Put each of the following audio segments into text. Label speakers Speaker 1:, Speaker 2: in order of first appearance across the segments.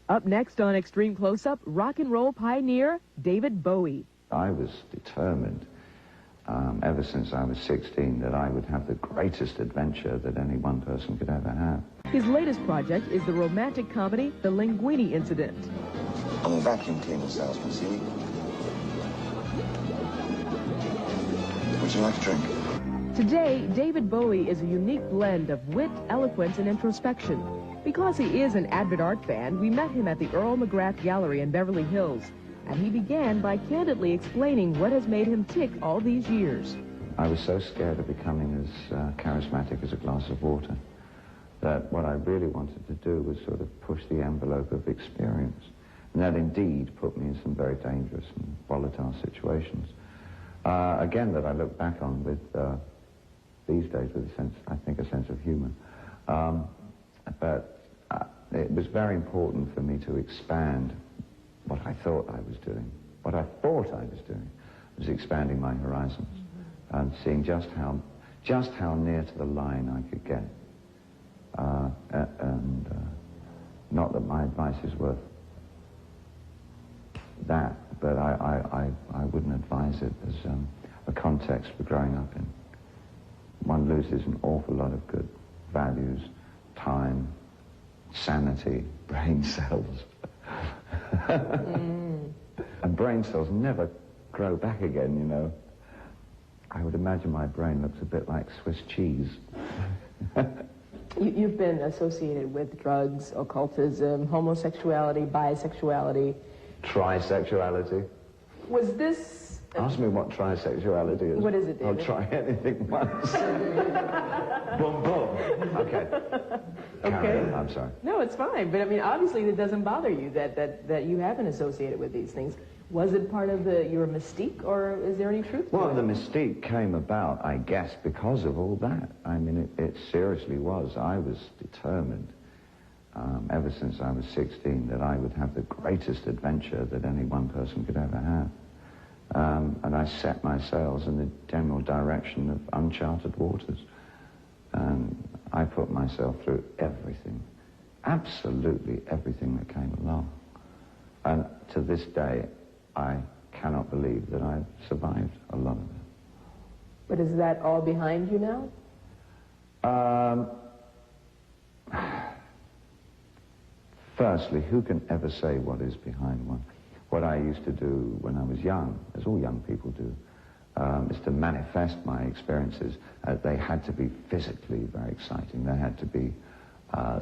Speaker 1: Up next on Extreme Close-Up, rock and roll pioneer David Bowie.
Speaker 2: I was determined ever since I was 16 that I would have the greatest adventure that any one person could ever have.
Speaker 1: His latest project is the romantic comedy The Linguini Incident.
Speaker 3: I'm a vacuum cleaner salesman, see? Would you like a drink?
Speaker 1: Today, David Bowie is a unique blend of wit, eloquence, and introspection. Because he is an avid art fan, we met him at the Earl McGrath Gallery in Beverly Hills, and he began by candidly explaining what has made him tick all these years.
Speaker 2: I was so scared of becoming as charismatic as a glass of water that what I really wanted to do was sort of push the envelope of experience. And that indeed put me in some very dangerous and volatile situations. Again, that I look back on with, these days, with a sense, I think, a sense of humor. But it was very important for me to expand what I thought I was doing. What I thought I was doing was expanding my horizons and seeing just how near to the line I could get. Not that my advice is worth that, but I wouldn't advise it as a context for growing up in. One loses an awful lot of good values, time, sanity, brain cells. And brain cells never grow back again, you know. I would imagine my brain looks a bit like Swiss cheese.
Speaker 4: You've been associated with drugs, occultism, homosexuality, bisexuality.
Speaker 2: Trisexuality.
Speaker 4: Was this...
Speaker 2: Ask me what trisexuality is.
Speaker 4: What is it, David?
Speaker 2: I'll try anything once. Boom, boom. Okay. Karen, I'm sorry.
Speaker 4: No, it's fine. But, I mean, obviously it doesn't bother you that you have been associated with these things. Was it part of your mystique, or is there any truth to it?
Speaker 2: Well, the mystique came about, I guess, because of all that. I mean, it seriously was. I was determined, ever since I was 16, that I would have the greatest adventure that any one person could ever have. And I set my sails in the general direction of uncharted waters. And I put myself through everything, absolutely everything that came along. And to this day, I cannot believe that I've survived a lot of it.
Speaker 4: But is that all behind you now?
Speaker 2: Firstly, who can ever say what is behind one? What I used to do when I was young, as all young people do, is to manifest my experiences. They had to be physically very exciting. They had to be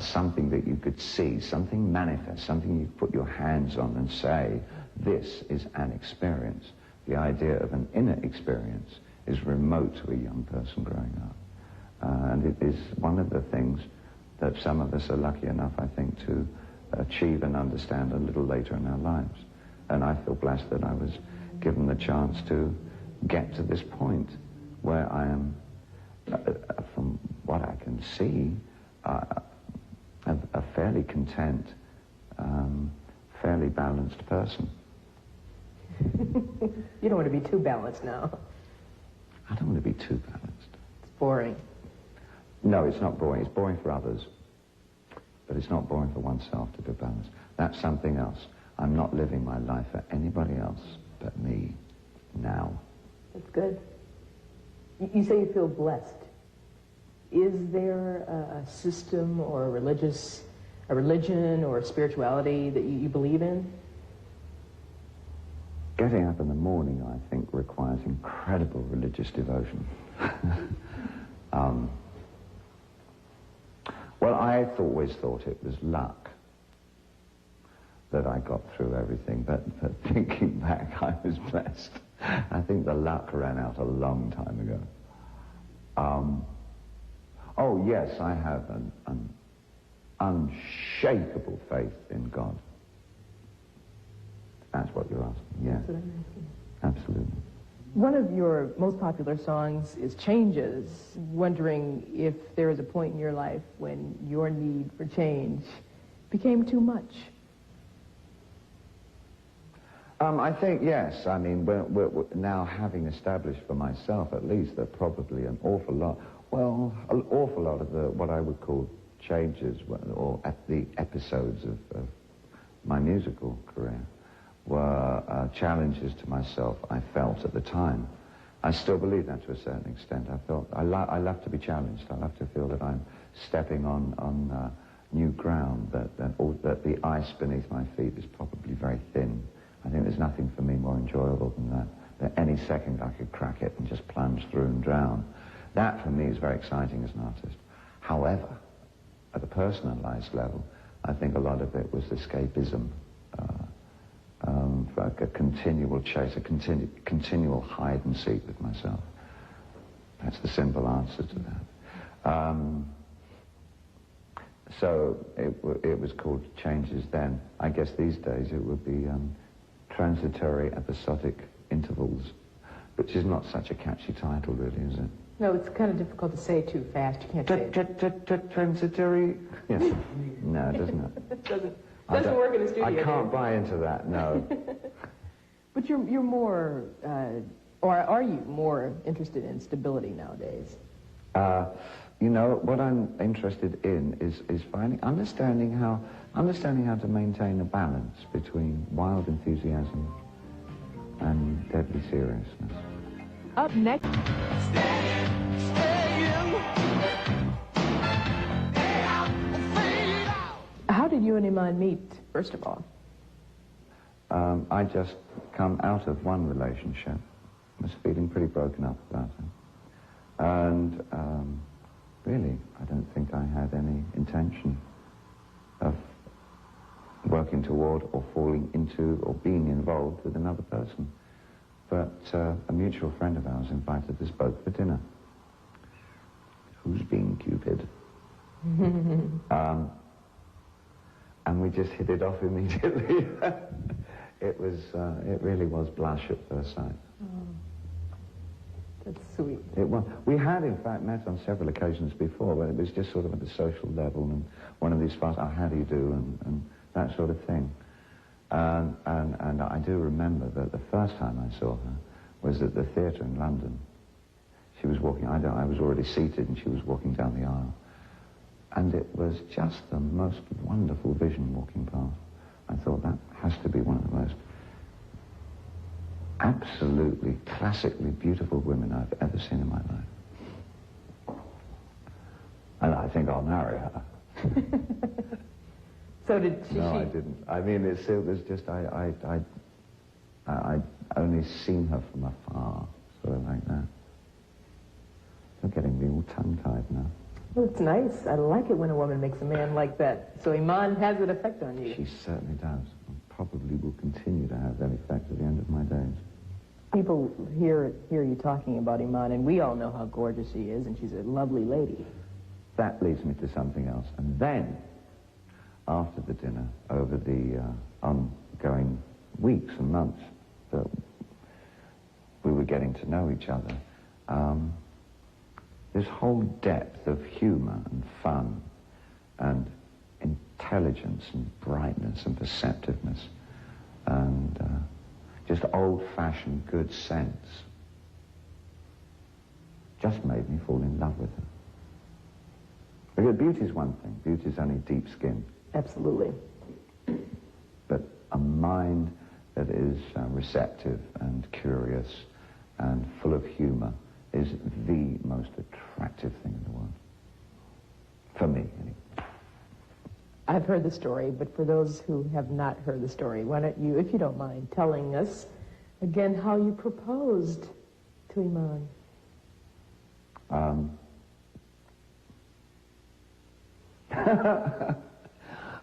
Speaker 2: something that you could see, something manifest, something you put your hands on and say, this is an experience. The idea of an inner experience is remote to a young person growing up. And it is one of the things that some of us are lucky enough, I think, to achieve and understand a little later in our lives. And I feel blessed that I was given the chance to get to this point where I am, from what I can see, a fairly content, fairly balanced person.
Speaker 4: You don't want to be too balanced now.
Speaker 2: I don't want to be too balanced.
Speaker 4: It's boring.
Speaker 2: No, it's not boring. It's boring for others. But it's not boring for oneself to be balanced. That's something else. I'm not living my life for anybody else but me now.
Speaker 4: That's good. You say you feel blessed. Is there a system or a religion or a spirituality that you believe in?
Speaker 2: Getting up in the morning, I think, requires incredible religious devotion. Well, I always thought it was luck that I got through everything, but thinking back, I was blessed. I think the luck ran out a long time ago. Oh, yes, I have an unshakable faith in God. That's what you're asking, yes.
Speaker 4: That's what I'm asking.
Speaker 2: Absolutely.
Speaker 4: One of your most popular songs is Changes, wondering if there is a point in your life when your need for change became too much.
Speaker 2: I think, yes. I mean, we're now having established for myself, at least, that probably an awful lot of what I would call changes, or at the episodes of my musical career were challenges to myself I felt at the time. I still believe that to a certain extent. I love to be challenged. I love to feel that I'm stepping on new ground, that the ice beneath my feet is probably very thin. I think there's nothing for me more enjoyable than that any second I could crack it and just plunge through and drown. That for me is very exciting as an artist. However, at a personalized level, I think a lot of it was escapism, like a continual chase, a continual hide and seek with myself. That's the simple answer to that. So it was called Changes then. I guess these days it would be transitory episodic intervals, which is not such a catchy title, really, is it?
Speaker 4: No, it's kind of difficult to say too fast. You can't say it.
Speaker 2: Transitory? Yes. No, it doesn't.
Speaker 4: It doesn't work in the studio.
Speaker 2: I can't buy into that, no.
Speaker 4: But you're more, or are you more interested in stability nowadays?
Speaker 2: You know, what I'm interested in is understanding how to maintain a balance between wild enthusiasm and deadly seriousness.
Speaker 1: Up next...
Speaker 4: How did you and Iman meet, first of all?
Speaker 2: I just come out of one relationship. I was feeling pretty broken up about it. And really, I don't think I had any intention of working toward or falling into or being involved with another person. But a mutual friend of ours invited us both for dinner. Who's being Cupid? And we just hit it off immediately. It really was blush at first sight.
Speaker 4: Oh, that's sweet.
Speaker 2: It was. We had, in fact, met on several occasions before, but it was just sort of at the social level, and one of these fast, oh, how do you do, and that sort of thing. And I do remember that the first time I saw her was at the theatre in London. She was walking, I was already seated, and she was walking down the aisle. And it was just the most wonderful vision walking past. I thought that has to be one of the most absolutely classically beautiful women I've ever seen in my life. And I think I'll marry her.
Speaker 4: So did she?
Speaker 2: No, I didn't. I mean, it was just, I'd only seen her from afar, sort of like that. You're getting me all tongue-tied now.
Speaker 4: Well, it's nice. I like it when a woman makes a man like that. So Iman has an effect on you.
Speaker 2: She certainly does. And probably will continue to have that effect at the end of my days.
Speaker 4: People hear you talking about Iman, and we all know how gorgeous she is, and she's a lovely lady.
Speaker 2: That leads me to something else. And then, after the dinner, over the ongoing weeks and months that we were getting to know each other, this whole depth of humor and fun and intelligence and brightness and perceptiveness and just old-fashioned good sense just made me fall in love with her. Because beauty's one thing. Beauty's only deep skin.
Speaker 4: Absolutely.
Speaker 2: But a mind that is receptive and curious and full of humor is the most attractive thing in the world. For me, anyway.
Speaker 4: I've heard the story, but for those who have not heard the story, why don't you, if you don't mind, telling us again how you proposed to Iman?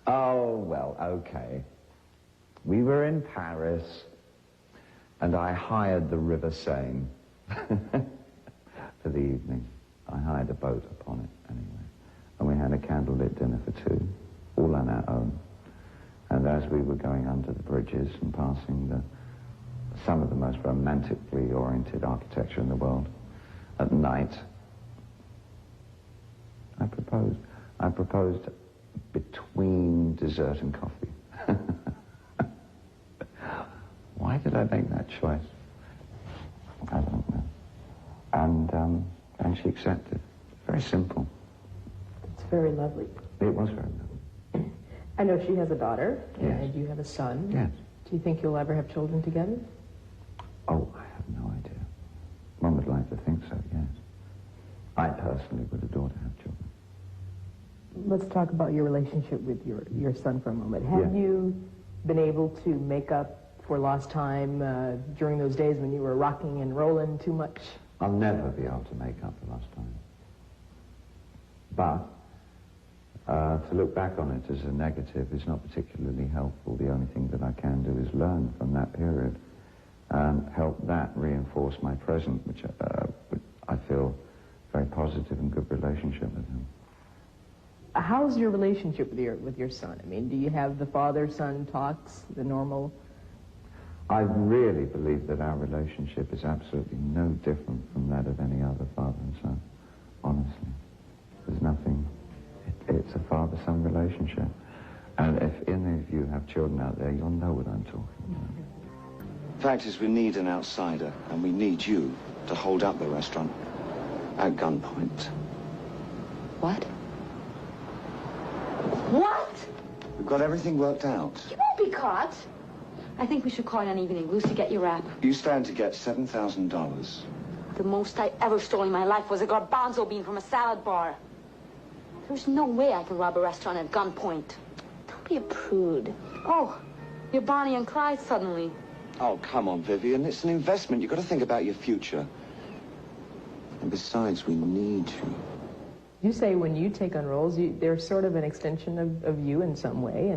Speaker 2: Oh, well, okay. We were in Paris, and I hired the River Seine for the evening. I hired a boat upon it, anyway. And we had a candlelit dinner for two, all on our own. And as we were going under the bridges and passing some of the most romantically oriented architecture in the world, at night, I proposed between dessert and coffee. Why did I make that choice? I don't know. And she accepted. Very simple.
Speaker 4: It's very lovely.
Speaker 2: It was very lovely.
Speaker 4: I know she has a daughter,
Speaker 2: Yes.
Speaker 4: and you have a son.
Speaker 2: Yes.
Speaker 4: Do you think you'll ever have children together?
Speaker 2: Oh, I have no idea. One would like to think so, yes. I personally would adore to have children.
Speaker 4: Let's talk about your relationship with your son for a moment. Have
Speaker 2: Yeah.
Speaker 4: you been able to make up for lost time during those days when you were rocking and rolling too much?
Speaker 2: I'll never be able to make up for lost time. But to look back on it as a negative is not particularly helpful. The only thing that I can do is learn from that period and help that reinforce my present, which I feel very positive and good relationship with him.
Speaker 4: How's your relationship with your son? I mean, do you have the father-son talks, the normal?
Speaker 2: I really believe that our relationship is absolutely no different from that of any other father and son, honestly. There's nothing, it's a father-son relationship. And if any of you have children out there, you'll know what I'm talking about.
Speaker 3: The fact is, we need an outsider, and we need you to hold up the restaurant at gunpoint.
Speaker 5: What? What?
Speaker 3: We've got everything worked out.
Speaker 5: You won't be caught. I think we should call it an evening. Lucy, get your wrap.
Speaker 3: You stand to get $7,000.
Speaker 5: The most I ever stole in my life was a garbanzo bean from a salad bar. There's no way I can rob a restaurant at gunpoint. Don't be a prude. Oh, you're Bonnie and Clyde suddenly.
Speaker 3: Oh, come on, Vivian. It's an investment. You've got to think about your future. And besides, we need you.
Speaker 4: You say when you take on roles, they're sort of an extension of you in some way,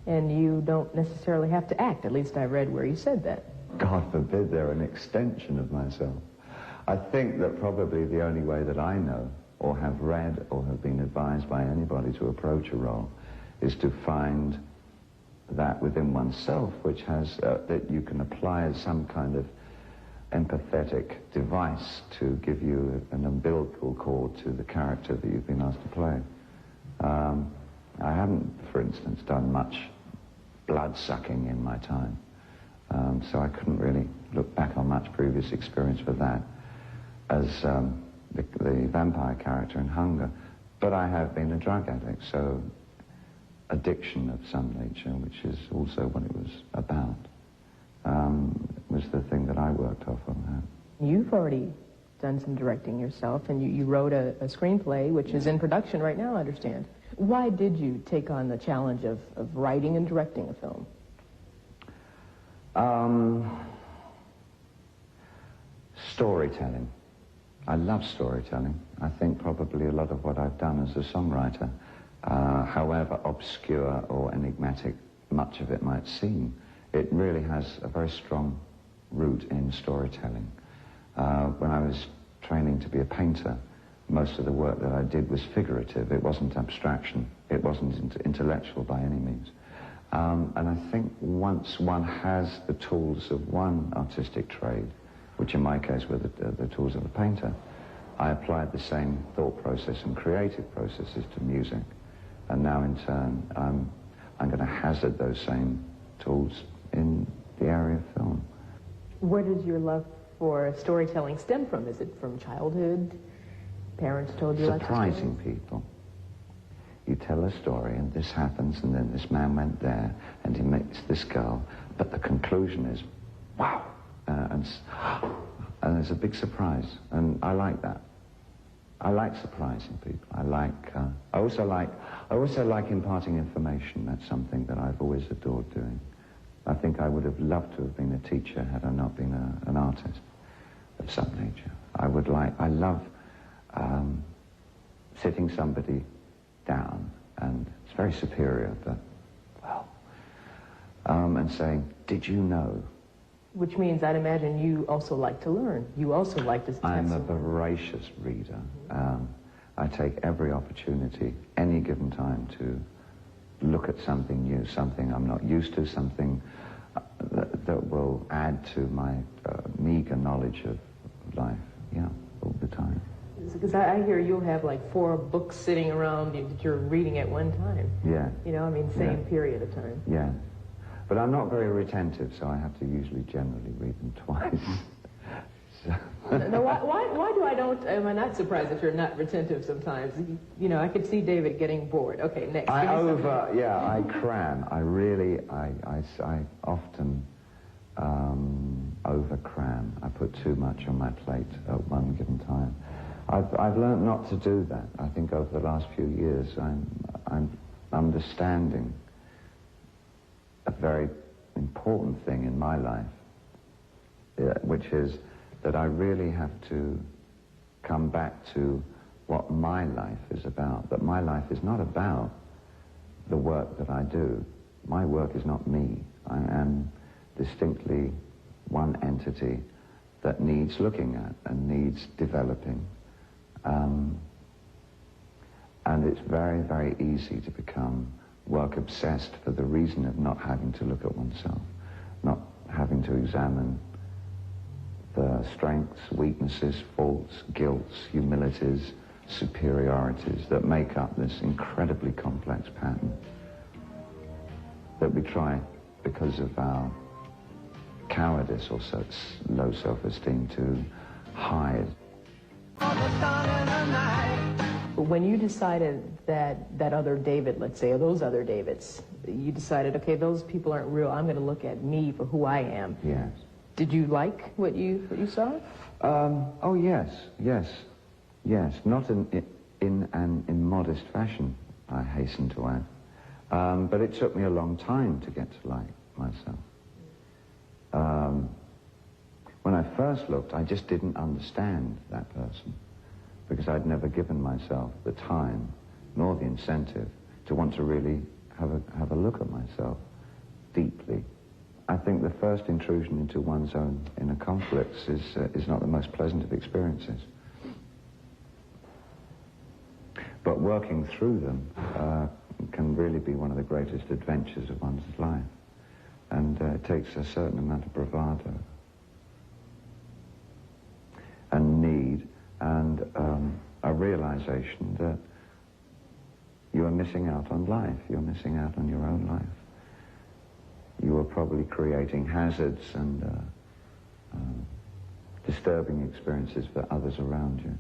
Speaker 4: and you don't necessarily have to act. At least I read where you said that.
Speaker 2: God forbid they're an extension of myself. I think that probably the only way that I know, or have read, or have been advised by anybody to approach a role, is to find that within oneself, which has, that you can apply as some kind of empathetic device to give you an umbilical cord to the character that you've been asked to play. I haven't, for instance, done much blood-sucking in my time, so I couldn't really look back on much previous experience for that as the vampire character in Hunger. But I have been a drug addict, so addiction of some nature, which is also what it was about, was the thing that I worked off of that.
Speaker 4: You've already done some directing yourself, and you wrote a screenplay, which is in production right now, I understand. Why did you take on the challenge of writing and directing a film?
Speaker 2: Storytelling. I love storytelling. I think probably a lot of what I've done as a songwriter, however obscure or enigmatic much of it might seem, it really has a very strong root in storytelling. When I was training to be a painter, most of the work that I did was figurative. It wasn't abstraction. It wasn't intellectual by any means. And I think once one has the tools of one artistic trade, which in my case were the tools of a painter, I applied the same thought process and creative processes to music. And now in turn, I'm going to hazard those same tools in the area of film.
Speaker 4: Where does your love for storytelling stem from? Is it from childhood? Parents told you lots of stories?
Speaker 2: Surprising people. You tell a story and this happens and then this man went there and he meets this girl, but the conclusion is, wow, and there's a big surprise, and I like that. I like surprising people. I also like imparting information. That's something that I've always adored doing. I think I would have loved to have been a teacher had I not been an artist of some nature. I love sitting somebody down, and it's very superior, but, well, and saying, did you know?
Speaker 4: Which means I'd imagine you also like to learn. You also like to...
Speaker 2: I'm a voracious reader. I take every opportunity, any given time, to look at something new, something I'm not used to, something that will add to my meager knowledge of life, yeah, all the time.
Speaker 4: Because I hear you'll have like 4 books sitting around that you're reading at one time.
Speaker 2: Yeah.
Speaker 4: You know, I mean, same period of time.
Speaker 2: Yeah. But I'm not very retentive, so I have to usually generally read them twice.
Speaker 4: No, why do I don't, am I not surprised that you're not retentive sometimes? You know, I could see David getting bored. Okay, next.
Speaker 2: I cram. I often over cram. I put too much on my plate at one given time. I've learned not to do that. I think over the last few years I'm understanding a very important thing in my life, which is that I really have to come back to what my life is about, that my life is not about the work that I do. My work is not me. I am distinctly one entity that needs looking at and needs developing. And it's very, very easy to become work-obsessed for the reason of not having to look at oneself, not having to examine the strengths, weaknesses, faults, guilts, humilities, superiorities that make up this incredibly complex pattern that we try, because of our cowardice or such low self-esteem, to hide.
Speaker 4: When you decided that other David, let's say, or those other Davids, you decided, okay, those people aren't real, I'm going to look at me for who I am.
Speaker 2: Yes.
Speaker 4: Did you like what you saw?
Speaker 2: Oh, yes. Not in modest fashion, I hasten to add. But it took me a long time to get to like myself. When I first looked, I just didn't understand that person, because I'd never given myself the time nor the incentive to want to really have a look at myself deeply. I think the first intrusion into one's own inner conflicts is not the most pleasant of experiences. But working through them can really be one of the greatest adventures of one's life. And it takes a certain amount of bravado and need and a realization that you are missing out on life. You're missing out on your own life. You are probably creating hazards and disturbing experiences for others around you.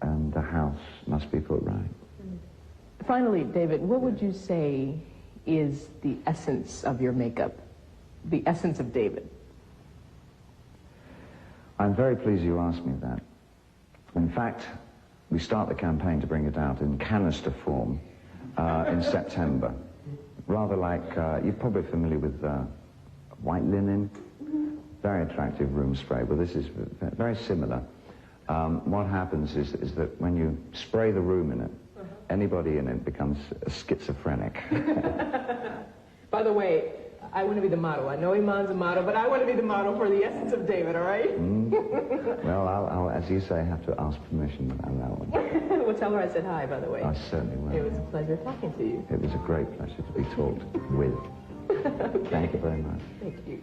Speaker 2: And the house must be put right.
Speaker 4: Finally, David, what would you say is the essence of your makeup? The essence of David?
Speaker 2: I'm very pleased you asked me that. In fact, we start the campaign to bring it out in canister form in September. Rather like, you're probably familiar with white linen, very attractive room spray. Well, this is very similar. What happens is that when you spray the room in it, anybody in it becomes a schizophrenic.
Speaker 4: By the way, I want to be the model. I know Iman's a model, but I want to be the model for the essence of David, all right?
Speaker 2: Well, I'll, as you say, have to ask permission on that one.
Speaker 4: Well, tell her I said hi, by the way.
Speaker 2: I certainly will.
Speaker 4: It was a pleasure talking to you.
Speaker 2: It was a great pleasure to be talked with.
Speaker 4: Okay.
Speaker 2: Thank you very much.
Speaker 4: Thank you.